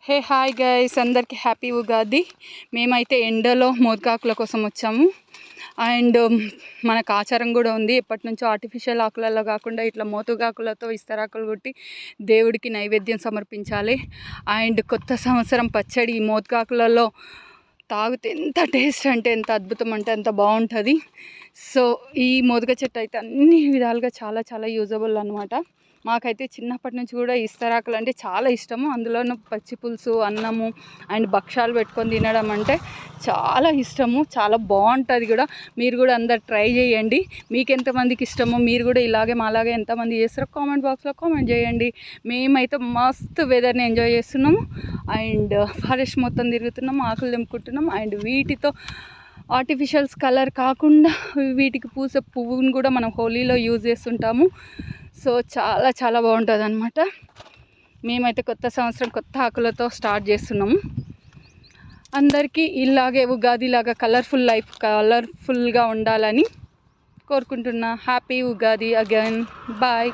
Hey hi guys, అందరికీ happy Ugadi. మేమైతే ఎండలో మోదకాకుల కోసం వచ్చాము. అండ్ మనకు ఆచారం కూడా ఉంది, ఎప్పటి నుంచో ఆర్టిఫిషియల్ ఆకులలో కాకుండా ఇట్లా మోతుగాకులతో ఇస్తరాకులు కొట్టి దేవుడికి నైవేద్యం సమర్పించాలి. అండ్ కొత్త సంవత్సరం పచ్చడి ఈ మోదకాకులలో తాగితే ఎంత టేస్ట్ అంటే ఎంత అద్భుతం అంటే అంత బాగుంటుంది. సో ఈ మోదక చెట్టు అయితే అన్ని విధాలుగా చాలా చాలా యూజబుల్ అనమాట. మాకైతే చిన్నప్పటి నుంచి కూడా ఇస్తరాకులు అంటే చాలా ఇష్టము. అందులోనూ పచ్చి పులుసు, అన్నము అండ్ భక్షాలు పెట్టుకొని తినడం అంటే చాలా ఇష్టము. చాలా బాగుంటుంది కూడా. మీరు కూడా అందరు ట్రై చేయండి. మీకు ఎంతమందికి ఇష్టమో, మీరు కూడా ఇలాగే మాలాగే ఎంతమంది చేస్తారో కామెంట్ బాక్స్లో కామెంట్ చేయండి. మేమైతే మస్తు వెదర్ని ఎంజాయ్ చేస్తున్నాము. అండ్ ఫారెస్ట్ మొత్తం తిరుగుతున్నాము, ఆకులు తెంపుకుంటున్నాం. అండ్ వీటితో ఆర్టిఫిషియల్స్ కలర్ కాకుండా వీటికి పూసే పువ్వును కూడా మనం హోలీలో యూజ్ చేస్తుంటాము. సో చాలా చాలా బాగుంటుంది అనమాట. మేమైతే కొత్త సంవత్సరం కొత్త ఆకులతో స్టార్ట్ చేస్తున్నాము. అందరికీ ఇలాగే ఉగాదిలాగా కలర్ఫుల్ లైఫ్ కలర్ఫుల్గా ఉండాలని కోరుకుంటున్నా. Happy Ugadi again. బాయ్.